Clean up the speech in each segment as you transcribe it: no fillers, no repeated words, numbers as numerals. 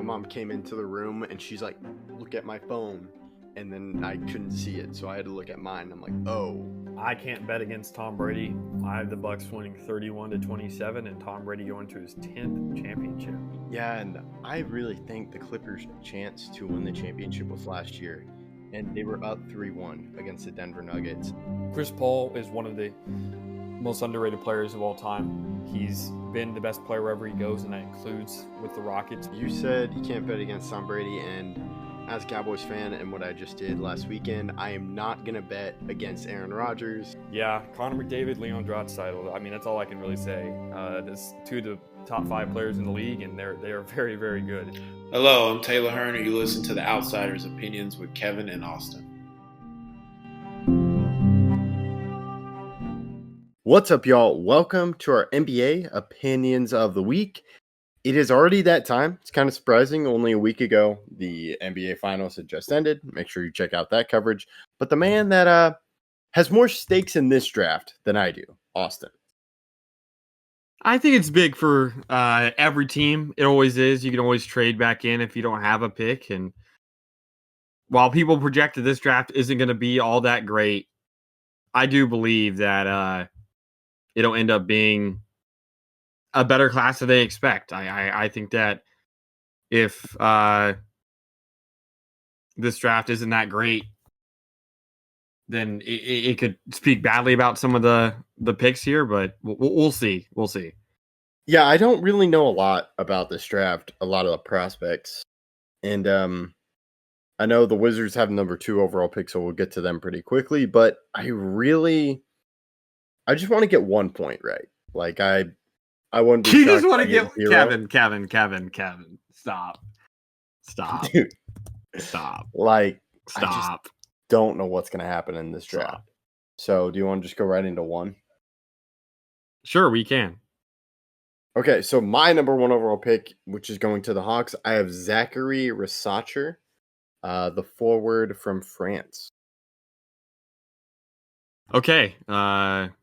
mom came into the room and she's like, look at my phone. And then I couldn't see it, so I had to look at mine. I'm like, oh. I can't bet against Tom Brady. I have the Bucks winning 31-27 and Tom Brady going to his 10th championship. Yeah, and I really think the Clippers' chance to win the championship was last year. And they were up 3-1 against the Denver Nuggets. Chris Paul is one of the most underrated players of all time. He's been the best player wherever he goes, and that includes with the Rockets. You said you can't bet against Tom Brady, and as a Cowboys fan and what I just did last weekend, I am not going to bet against Aaron Rodgers. Yeah, Connor McDavid, Leon Draisaitl. I mean, that's all I can really say. There's two of the top 5 players in the league, and they are very, very good. Hello, I'm Taylor Hearn, and you listen to The Outsiders' Opinions with Kevin and Austin. What's up, y'all? Welcome to our NBA Opinions of the Week. It is already that time. It's kind of surprising. Only a week ago, the NBA Finals had just ended. Make sure you check out that coverage. But the man that has more stakes in this draft than I do, Austin. I think it's big for every team. It always is. You can always trade back in if you don't have a pick. And while people projected this draft isn't going to be all that great, I do believe that it'll end up being a better class than they expect. I think that if this draft isn't that great, then it could speak badly about some of the picks here, but we'll see. We'll see. Yeah, I don't really know a lot about this draft, a lot of the prospects. And I know the Wizards have number 2 overall pick, so we'll get to them pretty quickly. But I just want to get 1 point right. Like, I wouldn't be You shocked just want to if I get Kevin. Kevin. Stop. Dude, Stop. like, I just Stop. don't know what's going to happen in this draft. Stop. So do you want to just go right into 1? Sure, we can. Okay, so my number 1 overall pick, which is going to the Hawks, I have Zachary Rasacher, the forward from France. Okay.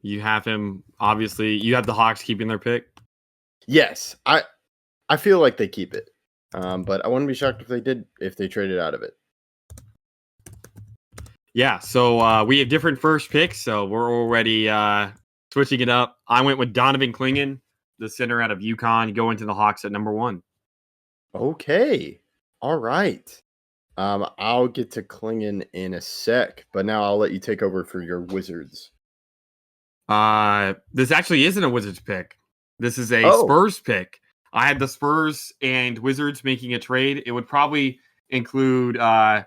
You have him. Obviously, you have the Hawks keeping their pick. Yes, I feel like they keep it, but I wouldn't be shocked if they traded out of it. Yeah, so we have different first picks, so we're already switching it up. I went with Donovan Clingan, the center out of UConn, going to the Hawks at number 1. Okay, all right. I'll get to Clingan in a sec, but now I'll let you take over for your Wizards. This actually isn't a Wizards pick. This is a Spurs pick. I had the Spurs and Wizards making a trade. It would probably include a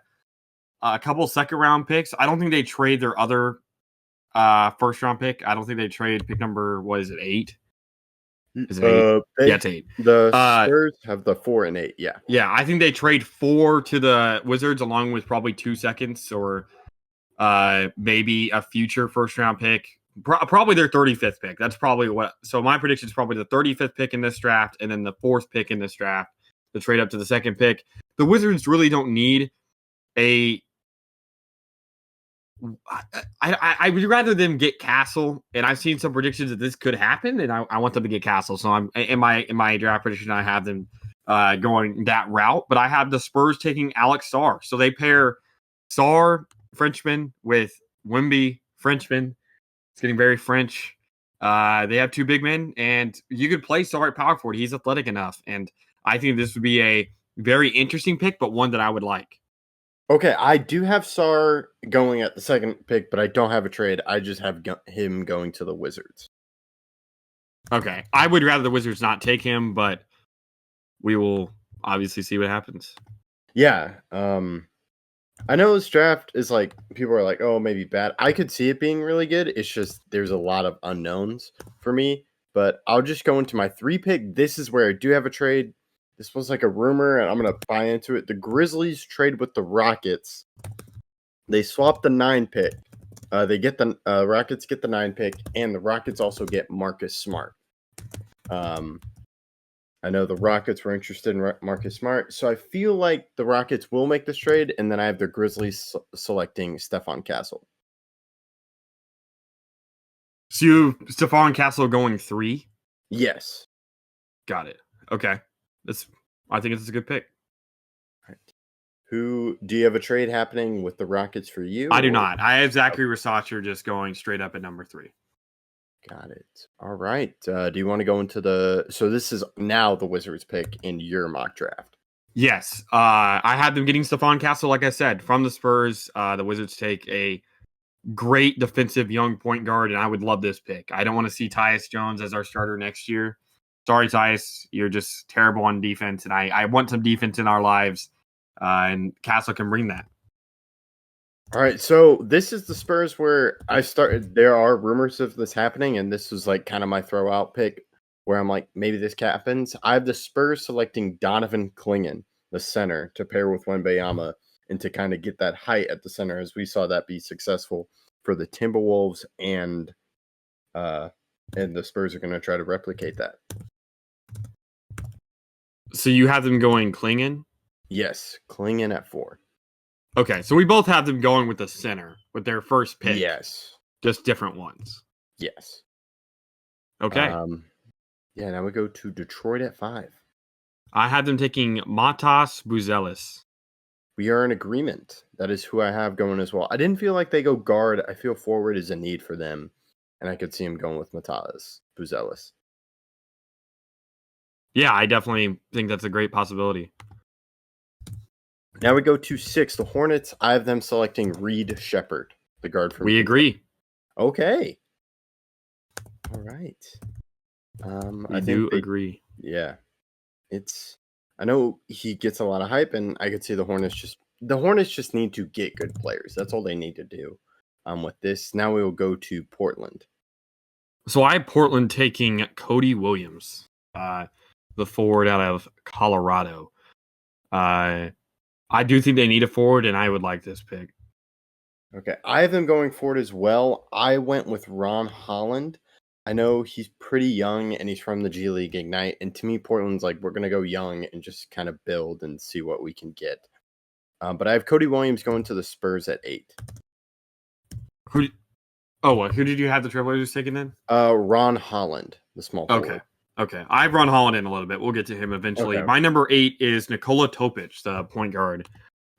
couple second-round picks. I don't think they trade their other first-round pick. I don't think they trade pick number, 8? Is it 8? Yeah, it's 8. The Spurs have the 4 and 8, yeah. Yeah, I think they trade 4 to the Wizards along with probably 2 seconds or maybe a future first-round pick. Probably their 35th pick. That's probably what. So my prediction is probably the 35th pick in this draft and then the 4th pick in this draft to trade up to the 2nd pick. The Wizards really don't need I would rather them get Castle, and I've seen some predictions that this could happen, and I want them to get Castle. So I'm in my draft prediction, I have them going that route, but I have the Spurs taking Alex Sarr. So they pair Sarr, Frenchman, with Wemby, Frenchman. It's getting very French. They have 2 big men, and you could play Sarr at power forward. He's athletic enough, and I think this would be a very interesting pick, but one that I would like. Okay, I do have Sarr going at the 2nd pick, but I don't have a trade. I just have him going to the Wizards. Okay, I would rather the Wizards not take him, but we will obviously see what happens. Yeah, I know this draft is like, people are like, oh, maybe bad. I could see it being really good. It's just there's a lot of unknowns for me, but I'll just go into my 3 pick. This is where I do have a trade. This was like a rumor, and I'm going to buy into it. The Grizzlies trade with the Rockets. They swap the 9 pick. Rockets get the 9 pick, and the Rockets also get Marcus Smart. I know the Rockets were interested in Marcus Smart, so I feel like the Rockets will make this trade, and then I have the Grizzlies selecting Stephon Castle. So you Stephon Castle going 3? Yes. Got it. Okay. I think it's a good pick. Who do you have a trade happening with the Rockets for you? I do or- not. I have Zachary Rasacher just going straight up at number 3. Got it. All right. Do you want to go into the? So this is now the Wizards pick in your mock draft. Yes, I had them getting Stephon Castle, like I said, from the Spurs. The Wizards take a great defensive young point guard, and I would love this pick. I don't want to see Tyus Jones as our starter next year. Sorry, Tyus, you're just terrible on defense, and I want some defense in our lives, and Castle can bring that. All right, so this is the Spurs where I started. There are rumors of this happening, and this was like kind of my throw out pick where I'm like, maybe this happens. I have the Spurs selecting Donovan Clingan, the center, to pair with Wembanyama and to kind of get that height at the center, as we saw that be successful for the Timberwolves, and the Spurs are going to try to replicate that. So you have them going Klingon? Yes, Clingan at 4. Okay, so we both have them going with the center with their first pick. Yes, Just different ones. yes. Okay. Yeah, now we go to Detroit at 5. I had them taking Matas Buzelis. We are in agreement. That is who I have going as well. I didn't feel like they go guard. I feel forward is a need for them, and I could see him going with Matas Buzelis. Yeah, I definitely think that's a great possibility. Now we go to 6. The Hornets. I have them selecting Reed Shepherd, the guard from. We agree. Okay. All right. I do agree. Yeah, I know he gets a lot of hype, and I could see the Hornets just need to get good players. That's all they need to do. With this, now we will go to Portland. So I have Portland taking Cody Williams, the forward out of Colorado. I do think they need a forward, and I would like this pick. Okay, I have them going forward as well. I went with Ron Holland. I know he's pretty young, and he's from the G League Ignite. And to me, Portland's like, we're going to go young and just kind of build and see what we can get. But I have Cody Williams going to the Spurs at 8. Who did you have the Trailblazers taking then? Ron Holland, the small forward. Okay. I have Ron Holland in a little bit. We'll get to him eventually. Okay. My number 8 is Nikola Topic, the point guard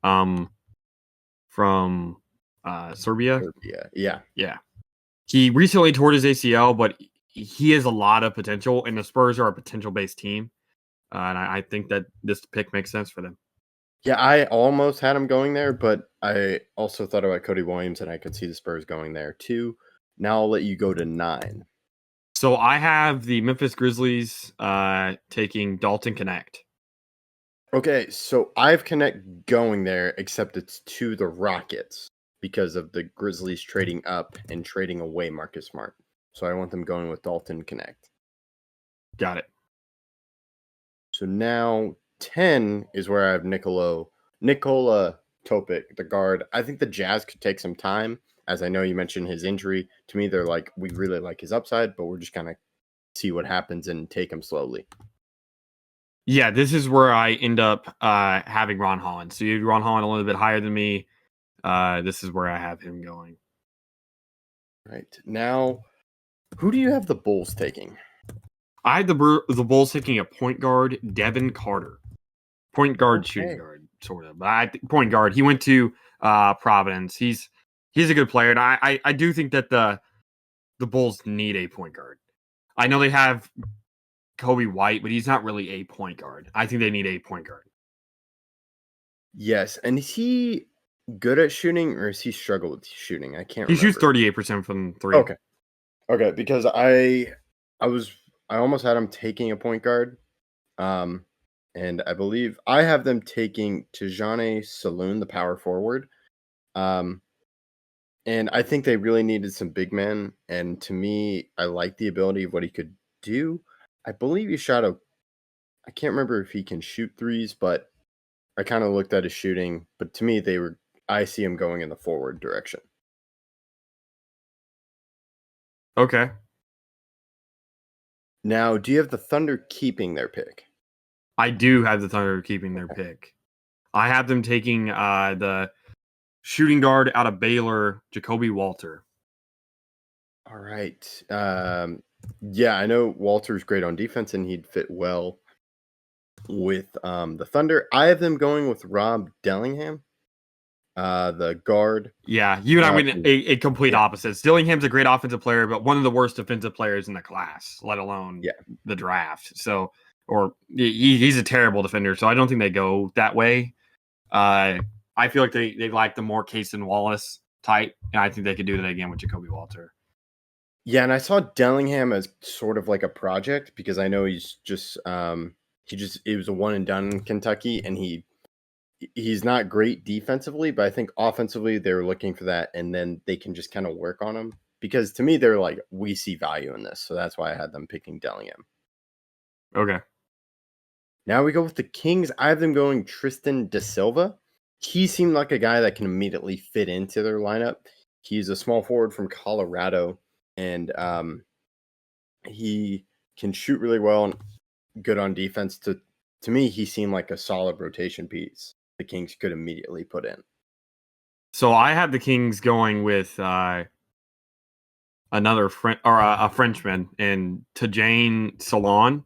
from Serbia. Yeah. He recently tore his ACL, but he has a lot of potential, and the Spurs are a potential-based team. And I think that this pick makes sense for them. Yeah, I almost had him going there, but I also thought about Cody Williams, and I could see the Spurs going there too. Now I'll let you go to 9. So I have the Memphis Grizzlies taking Dalton Connect. Okay, so I've Connect going there, except it's to the Rockets because of the Grizzlies trading up and trading away Marcus Smart. So I want them going with Dalton Connect. Got it. So now 10 is where I have Nikola Topic, the guard. I think the Jazz could take some time, as I know you mentioned his injury. To me, they're like, we really like his upside, but we're just going to see what happens and take him slowly. Yeah, this is where I end up having Ron Holland. So you have Ron Holland a little bit higher than me. This is where I have him going. Right. Now, who do you have the Bulls taking? I had the Bulls taking a point guard, Devin Carter. Point guard, shooting guard, sort of. But point guard. He went to Providence. He's a good player, and I do think that the Bulls need a point guard. I know they have Kobe White, but he's not really a point guard. I think they need a point guard. Yes, and is he good at shooting, or is he struggled with shooting? I can't. He remember. shoots 38% from 3. Okay, because I almost had him taking a point guard, and I believe I have them taking Tijane Saloon, the power forward, and I think they really needed some big men. And to me, I like the ability of what he could do. I believe he shot I can't remember if he can shoot threes, but I kind of looked at his shooting. But to me, I see him going in the forward direction. Okay. Now, do you have the Thunder keeping their pick? I do have the Thunder keeping their pick. I have them taking the shooting guard out of Baylor, Jacoby Walter. All right. Yeah, I know Walter's great on defense, and he'd fit well with the Thunder. I have them going with Rob Dillingham, the guard. Yeah, you and I went from- a complete yeah. opposites. Dillingham's a great offensive player, but one of the worst defensive players in the class, let alone Yeah. the draft. So, or he's a terrible defender. So I don't think they go that way. I feel like they like the more Cason Wallace type, and I think they could do that again with Jacoby Walter. Yeah, and I saw Dillingham as sort of like a project because I know he's just it was a one and done in Kentucky, and he's not great defensively, but I think offensively they're looking for that, and then they can just kind of work on him. Because to me, they're like, we see value in this, so that's why I had them picking Dillingham. Okay. Now we go with the Kings. I have them going Tristan Da Silva. He seemed like a guy that can immediately fit into their lineup. He's a small forward from Colorado, and he can shoot really well and good on defense. To me, he seemed like a solid rotation piece the Kings could immediately put in. So I had the Kings going with another a Frenchman in Tajane Salon.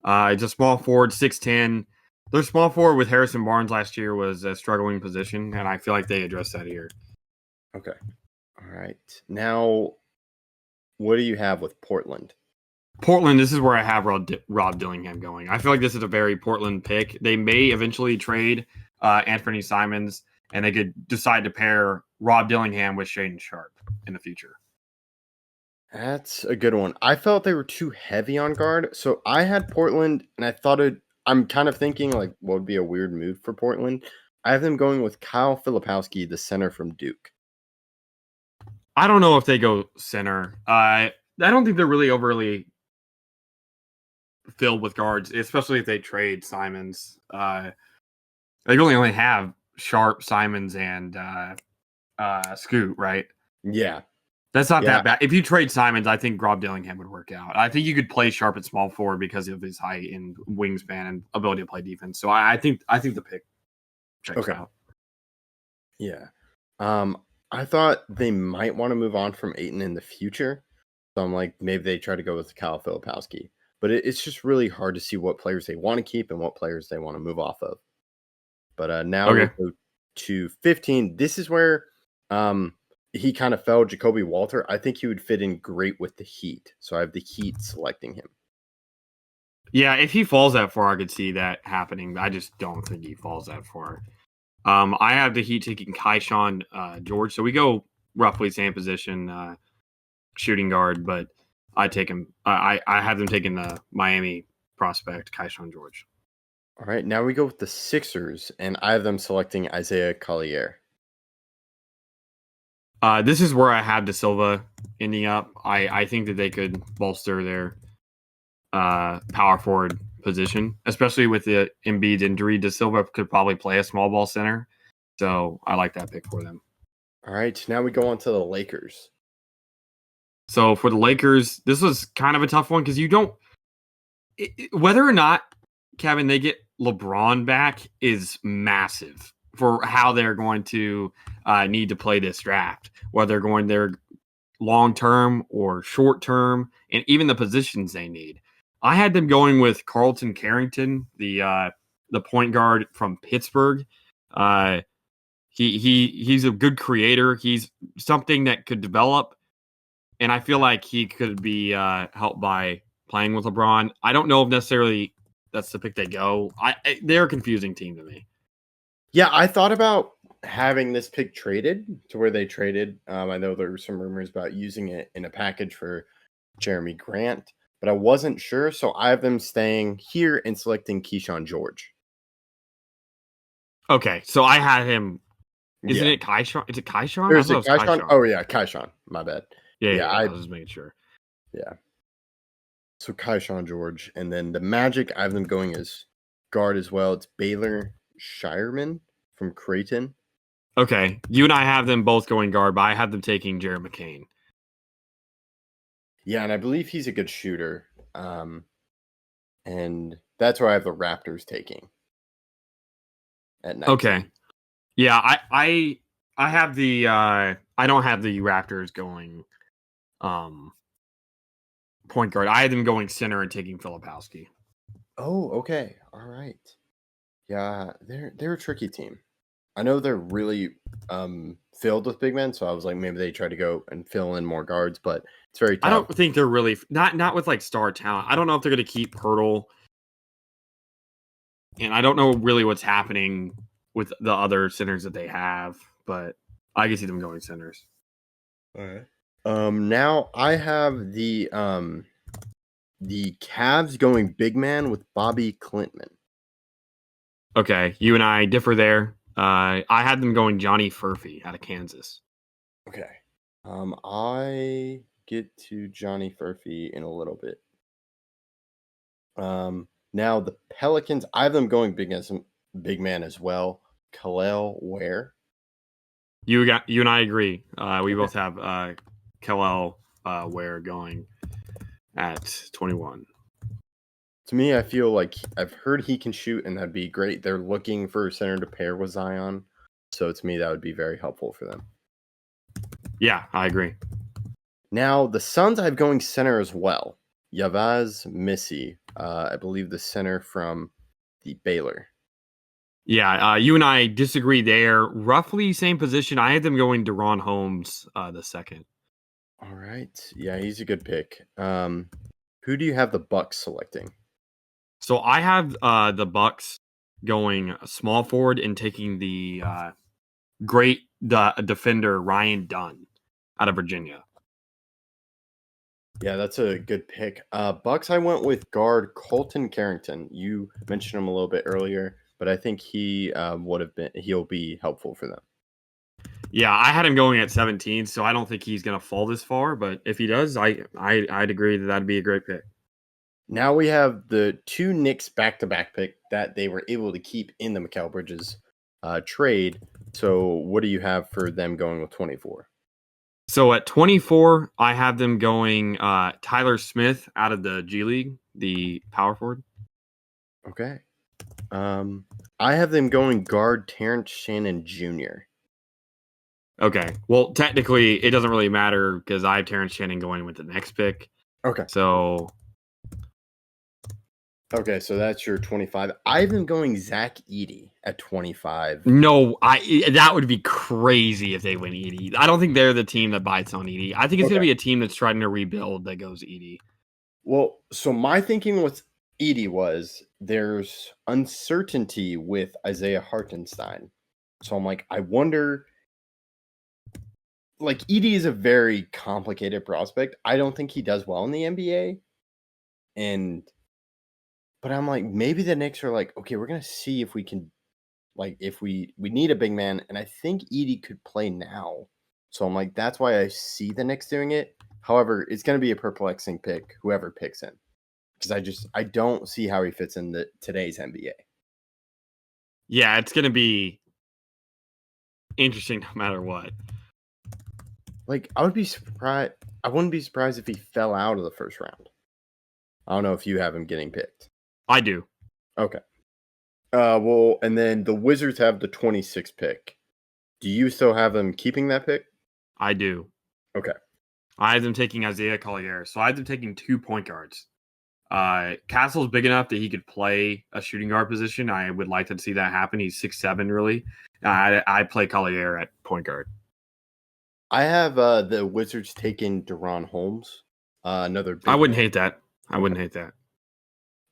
It's a small forward, 6'10". Their small forward with Harrison Barnes last year was a struggling position, and I feel like they addressed that here. Okay. All right. Now, what do you have with Portland? Portland, this is where I have Rob Dillingham going. I feel like this is a very Portland pick. They may eventually trade Anthony Simons, and they could decide to pair Rob Dillingham with Shaden Sharp in the future. That's a good one. I felt they were too heavy on guard, so I had Portland, and I thought I'm kind of thinking like, what would be a weird move for Portland? I have them going with Kyle Filipowski, the center from Duke. I don't know if they go center. I don't think they're really overly filled with guards, especially if they trade Simons. They really only have Sharp, Simons, and Scoot, right? Yeah. That's not that bad. If you trade Simons, I think Rob Dillingham would work out. I think you could play Sharp at small forward because of his height and wingspan and ability to play defense. So I think the pick checks out. Yeah. I thought they might want to move on from Ayton in the future. So I'm like, maybe they try to go with Kyle Filipowski. But it's just really hard to see what players they want to keep and what players they want to move off of. But now we go to 15. This is where he kind of fell, Jacoby Walter. I think he would fit in great with the Heat. So I have the Heat selecting him. Yeah, if he falls that far, I could see that happening. I just don't think he falls that far. I have the Heat taking Kaishan George. So we go roughly same position, shooting guard, but I take him. I have them taking the Miami prospect, Kaishan George. All right, now we go with the Sixers, and I have them selecting Isaiah Collier. This is where I have Da Silva ending up. I think that they could bolster their power forward position, especially with the Embiid injury. Da Silva could probably play a small ball center, so I like that pick for them. All right, now we go on to the Lakers. So for the Lakers, this was kind of a tough one because you don't whether or not, Kevin, they get LeBron back is massive for how they're going to need to play this draft, whether they're going there long term or short term, and even the positions they need. I had them going with Carlton Carrington, the point guard from Pittsburgh. He's a good creator. He's something that could develop, and I feel like he could be helped by playing with LeBron. I don't know if necessarily that's the pick they go. They're a confusing team to me. Yeah, I thought about having this pick traded to where they traded. I know there were some rumors about using it in a package for Jeremy Grant, but I wasn't sure. So I have them staying here and selecting Keyshawn George. Okay, so I had him. Isn't it Kaishan? Is it Kaishan? Or is it Kaishan? Oh, yeah, Kaishan. My bad. Yeah, I was just making sure. Yeah. So Kaishan George. And then the Magic, I have them going as guard as well. It's Baylor Shireman from Creighton. Okay. You and I have them both going guard, but I have them taking Jared McCain. Yeah, and I believe he's a good shooter. And that's where I have the Raptors taking. At 19. Okay. Yeah, I have the I don't have the Raptors going point guard. I had them going center and taking Filipowski. Oh, okay. All right. Yeah, they're a tricky team. I know they're really filled with big men, so I was like maybe they try to go and fill in more guards, but it's very I tough. don't think they're really not with like star talent. I don't know if they're going to keep Hurdle, and I don't know really what's happening with the other centers that they have, but I can see them going centers. All right. Now I have the Cavs going big man with Bobby Clintman. Okay, you and I differ there. I had them going Johnny Furphy out of Kansas. Okay. I get to Johnny Furphy in a little bit. Now the Pelicans, I have them going big man as well. Kalel Ware. You and I agree. We both have Kelel Ware going at 21. To me, I feel like I've heard he can shoot, and that'd be great. They're looking for a center to pair with Zion, so to me, that would be very helpful for them. Yeah, I agree. Now the Suns, I have going center as well. Yavaz Missy, I believe the center from the Baylor. Yeah, you and I disagree there. Roughly same position. I had them going Deron Holmes the second. All right. Yeah, he's a good pick. Who do you have the Bucks selecting? So I have the Bucks going small forward and taking the great defender Ryan Dunn out of Virginia. Yeah, that's a good pick. Bucks, I went with guard Colton Carrington. You mentioned him a little bit earlier, but I think he'll be helpful for them. Yeah, I had him going at 17, so I don't think he's going to fall this far. But if he does, I'd agree that that'd be a great pick. Now we have the two Knicks back-to-back pick that they were able to keep in the Mikal Bridges trade. So what do you have for them going with 24? So at 24, I have them going Tyler Smith out of the G League, the power forward. Okay. I have them going guard Terrence Shannon Jr. Okay. Well, technically, it doesn't really matter because I have Terrence Shannon going with the next pick. Okay. So that's your 25. I have them going Zach Edey at 25. no, that would be crazy if they went Edey. I don't think they're the team that bites on Edey. I think it's going to be a team that's trying to rebuild that goes Edey. Well, so my thinking with Edey was there's uncertainty with Isaiah Hartenstein. So I'm like, I wonder. Like, Edey is a very complicated prospect. I don't think he does well in the NBA. But I'm like, maybe the Knicks are like, okay, we're gonna see if we can, like, if we need a big man, and I think Edey could play now. So I'm like, that's why I see the Knicks doing it. However, it's gonna be a perplexing pick, whoever picks him, because I don't see how he fits in today's NBA. Yeah, it's going to be interesting no matter what. Like, I wouldn't be surprised if he fell out of the first round. I don't know if you have him getting picked. I do. Okay. Well, and then the Wizards have the 26th pick. Do you still have them keeping that pick? I do. Okay. I have them taking Isaiah Collier. So I have them taking 2 point guards. Castle's big enough that he could play a shooting guard position. I would like to see that happen. He's 6'7", really. I play Collier at point guard. I have the Wizards taking Deron Holmes. Another big I wouldn't hate that. I wouldn't hate that.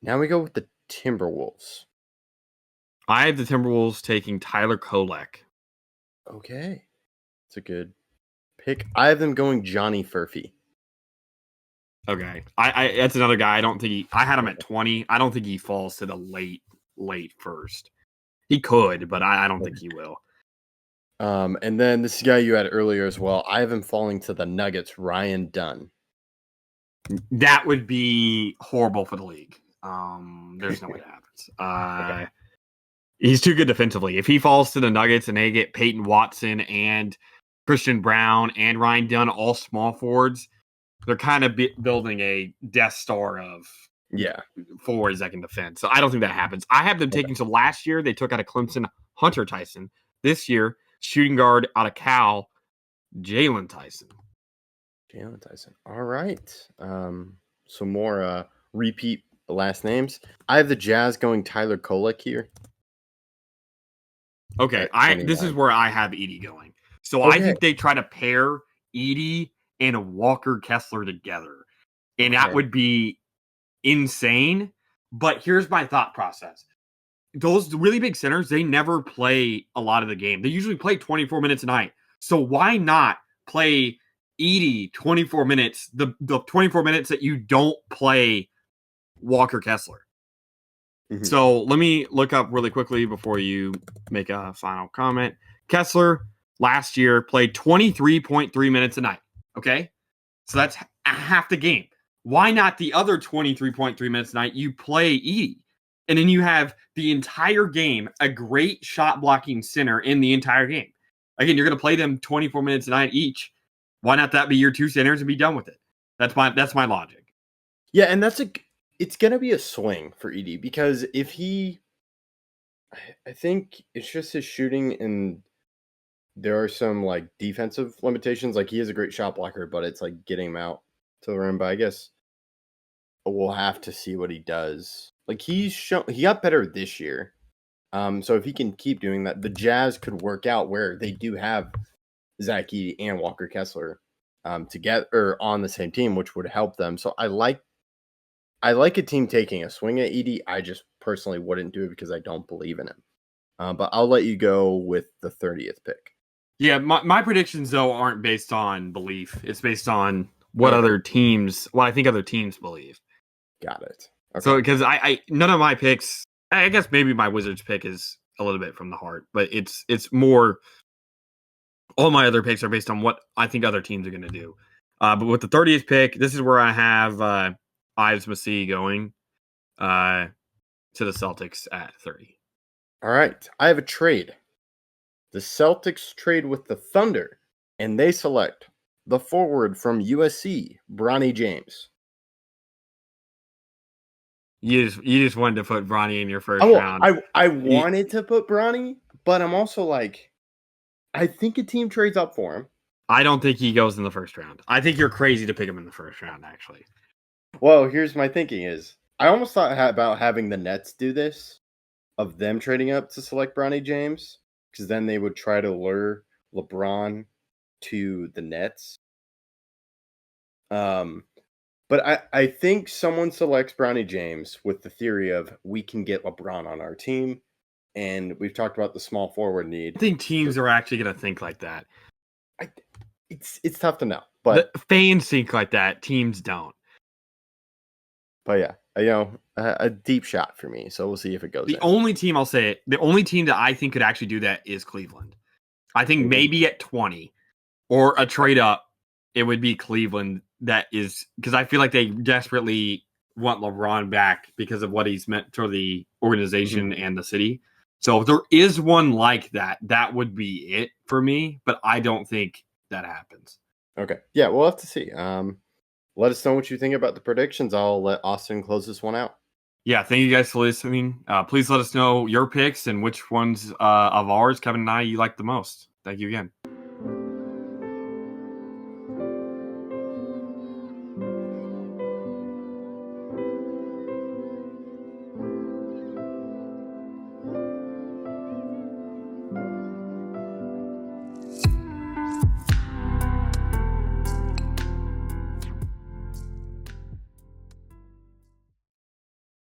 Now we go with the Timberwolves. I have the Timberwolves taking Tyler Kolek. Okay. It's a good pick. I have them going Johnny Furphy. Okay. I that's another guy. I had him at 20. I don't think he falls to the late first. He could, but I don't think he will. And then this guy you had earlier as well. I have him falling to the Nuggets, Ryan Dunn. That would be horrible for the league. There's no way that happens. Okay. He's too good defensively. If he falls to the Nuggets and they get Peyton Watson and Christian Brown and Ryan Dunn, all small forwards, they're kind of building a Death Star of forwards that can defend. So I don't think that happens. I have them taking. So last year they took out of Clemson Hunter Tyson. This year, shooting guard out of Cal, Jalen Tyson. All right. Some more repeat last names. I have the Jazz going Tyler Kolek here. Okay, at this is 29. where I have Edie going. So I Okay. think they try to pair Edie and Walker Kessler together, and that Okay. would be insane. But here's my thought process: those really big centers, they never play a lot of the game. They usually play 24 minutes a night. So why not play Edie 24 minutes? The 24 minutes that you don't play Walker Kessler. Mhm. So let me look up really quickly before you make a final comment. Kessler last year played 23.3 minutes a night. Okay. So that's half the game. Why not the other 23.3 minutes a night? You play Edie. And then you have the entire game, a great shot blocking center in the entire game. Again, you're going to play them 24 minutes a night each. Why not that be your two centers and be done with it? That's my logic. Yeah, and it's gonna be a swing for Edie because if I think it's just his shooting, and there are some like defensive limitations. Like he is a great shot blocker, but it's like getting him out to the rim. But I guess we'll have to see what he does. Like he got better this year. So if he can keep doing that, the Jazz could work out where they do have Zach Edey and Walker Kessler together or on the same team, which would help them. So I like a team taking a swing at Edey. I just personally wouldn't do it because I don't believe in him. But I'll let you go with the 30th pick. Yeah, my predictions though aren't based on belief. It's based on what I think other teams believe. Got it. Okay. So because I none of my picks, I guess maybe my Wizards pick is a little bit from the heart, but it's more. All my other picks are based on what I think other teams are going to do. But with the 30th pick, this is where I have Yves Massie going to the Celtics at 30. All right. I have a trade. The Celtics trade with the Thunder, and they select the forward from USC, Bronny James. You just wanted to put Bronny in your first round. I wanted to put Bronny, but I'm also like, I think a team trades up for him. I don't think he goes in the first round. I think you're crazy to pick him in the first round, actually. Well, here's my thinking is, I almost thought about having the Nets do this, of them trading up to select Bronny James, because then they would try to lure LeBron to the Nets. But I think someone selects Bronny James with the theory of we can get LeBron on our team, and we've talked about the small forward need. I think teams are actually going to think like that. It's tough to know, but the fans think like that. Teams don't. But yeah, a deep shot for me. So we'll see if it goes. The only team that I think could actually do that is Cleveland. I think maybe at 20 or a trade up, it would be Cleveland. That is because I feel like they desperately want LeBron back because of what he's meant for the organization and the city. So if there is one like that, that would be it for me. But I don't think that happens. Okay. Yeah, we'll have to see. Let us know what you think about the predictions. I'll let Austin close this one out. Yeah, thank you guys for listening. Please let us know your picks and which ones of ours, Kevin and I, you like the most. Thank you again.